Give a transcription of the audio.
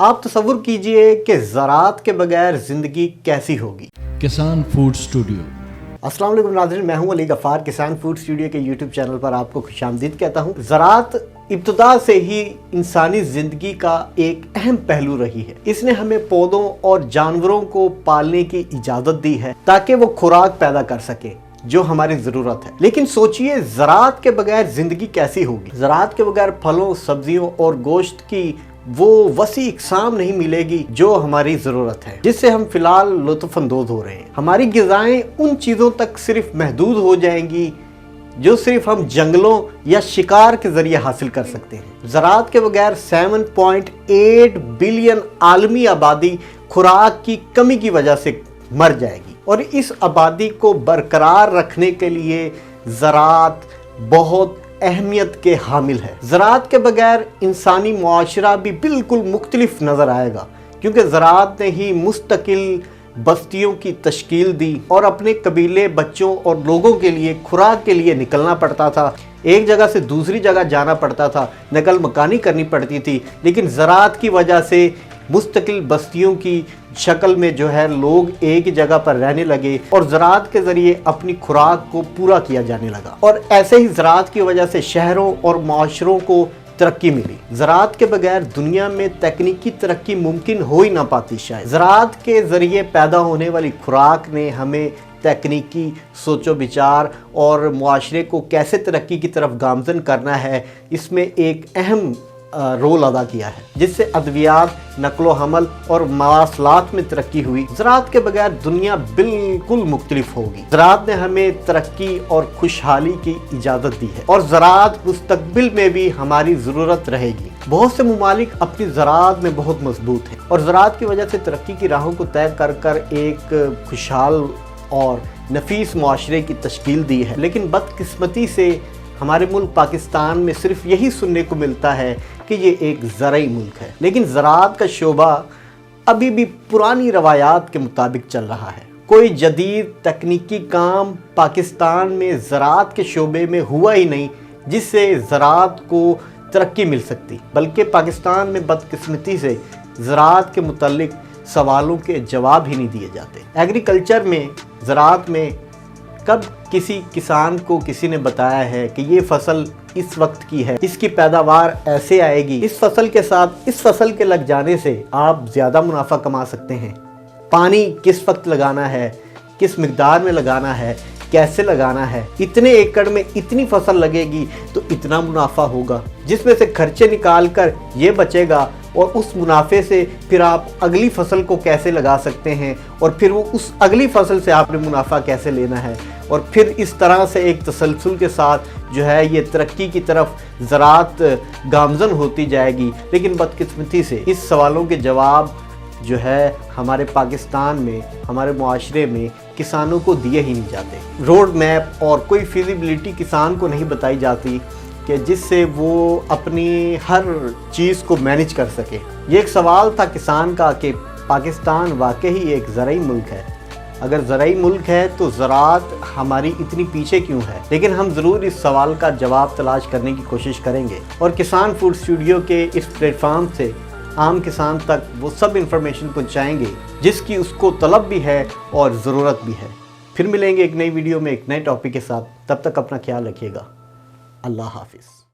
آپ تصور کیجئے کہ زراعت کے بغیر زندگی کیسی ہوگی۔ کسان فوڈ اسٹوڈیو۔ السلام علیکم ناظرین، میں ہوں علی غفار، کسان فوڈ اسٹوڈیو کے یوٹیوب چینل پر آپ کو خوش آمدید کہتا ہوں۔ زراعت ابتدا سے ہی انسانی زندگی کا ایک اہم پہلو رہی ہے۔ اس نے ہمیں پودوں اور جانوروں کو پالنے کی اجازت دی ہے تاکہ وہ خوراک پیدا کر سکے جو ہماری ضرورت ہے۔ لیکن سوچئے زراعت کے بغیر زندگی کیسی ہوگی؟ زراعت کے بغیر پھلوں، سبزیوں اور گوشت کی وہ وسیع اقسام نہیں ملے گی جو ہماری ضرورت ہے، جس سے ہم فی الحال لطف اندوز ہو رہے ہیں۔ ہماری غذائیں ان چیزوں تک صرف محدود ہو جائیں گی جو صرف ہم جنگلوں یا شکار کے ذریعے حاصل کر سکتے ہیں۔ زراعت کے بغیر 7.8 بلین عالمی آبادی خوراک کی کمی کی وجہ سے مر جائے گی، اور اس آبادی کو برقرار رکھنے کے لیے زراعت بہت اہمیت کے حامل ہے۔ زراعت کے بغیر انسانی معاشرہ بھی بالکل مختلف نظر آئے گا، کیونکہ زراعت نے ہی مستقل بستیوں کی تشکیل دی اور اپنے قبیلے، بچوں اور لوگوں کے لیے خوراک کے لیے نکلنا پڑتا تھا، ایک جگہ سے دوسری جگہ جانا پڑتا تھا، نقل مکانی کرنی پڑتی تھی۔ لیکن زراعت کی وجہ سے مستقل بستیوں کی شکل میں لوگ ایک جگہ پر رہنے لگے اور زراعت کے ذریعے اپنی خوراک کو پورا کیا جانے لگا، اور ایسے ہی زراعت کی وجہ سے شہروں اور معاشروں کو ترقی ملی۔ زراعت کے بغیر دنیا میں تکنیکی ترقی ممکن ہو ہی نہ پاتی شاید۔ زراعت کے ذریعے پیدا ہونے والی خوراک نے ہمیں تکنیکی سوچ و بچار اور معاشرے کو کیسے ترقی کی طرف گامزن کرنا ہے، اس میں ایک اہم رول ادا کیا ہے، جس سے ادویات، نقل و حمل اور مواصلات میں ترقی ہوئی۔ زراعت کے بغیر دنیا بالکل مختلف ہوگی۔ زراعت نے ہمیں ترقی اور خوشحالی کی اجازت دی ہے، اور زراعت مستقبل میں بھی ہماری ضرورت رہے گی۔ بہت سے ممالک اپنی زراعت میں بہت مضبوط ہیں، اور زراعت کی وجہ سے ترقی کی راہوں کو طے کر کر ایک خوشحال اور نفیس معاشرے کی تشکیل دی ہے۔ لیکن بدقسمتی سے ہمارے ملک پاکستان میں صرف یہی سننے کو ملتا ہے کہ یہ ایک زرعی ملک ہے، لیکن زراعت کا شعبہ ابھی بھی پرانی روایات کے مطابق چل رہا ہے۔ کوئی جدید تکنیکی کام پاکستان میں زراعت کے شعبے میں ہوا ہی نہیں جس سے زراعت کو ترقی مل سکتی، بلکہ پاکستان میں بدقسمتی سے زراعت کے متعلق سوالوں کے جواب ہی نہیں دیے جاتے۔ ایگریکلچر میں، زراعت میں کب کسی کسان کو کسی نے بتایا ہے کہ یہ فصل اس وقت کی ہے، اس کی پیداوار ایسے آئے گی، اس فصل کے ساتھ اس فصل کے لگ جانے سے آپ زیادہ منافع کما سکتے ہیں، پانی کس وقت لگانا ہے، کس مقدار میں لگانا ہے، کیسے لگانا ہے، اتنے ایکڑ میں اتنی فصل لگے گی تو اتنا منافع ہوگا، جس میں سے خرچے نکال کر یہ بچے گا، اور اس منافع سے پھر آپ اگلی فصل کو کیسے لگا سکتے ہیں، اور پھر وہ اس اگلی فصل سے آپ نے منافع کیسے لینا ہے، اور پھر اس طرح سے ایک تسلسل کے ساتھ یہ ترقی کی طرف زراعت گامزن ہوتی جائے گی۔ لیکن بدقسمتی سے اس سوالوں کے جواب ہمارے پاکستان میں، ہمارے معاشرے میں کسانوں کو دیے ہی نہیں جاتے۔ روڈ میپ اور کوئی فیزیبلٹی کسان کو نہیں بتائی جاتی کہ جس سے وہ اپنی ہر چیز کو مینج کر سکے۔ یہ ایک سوال تھا کسان کا کہ پاکستان واقعی ایک زرعی ملک ہے؟ اگر زرعی ملک ہے تو زراعت ہماری اتنی پیچھے کیوں ہے؟ لیکن ہم ضرور اس سوال کا جواب تلاش کرنے کی کوشش کریں گے، اور کسان فوڈ اسٹوڈیو کے اس پلیٹ فارم سے عام کسان تک وہ سب انفارمیشن پہنچائیں گے جس کی اس کو طلب بھی ہے اور ضرورت بھی ہے۔ پھر ملیں گے ایک نئی ویڈیو میں ایک نئے ٹاپک کے ساتھ، تب تک اپنا خیال رکھیے گا۔ اللہ حافظ۔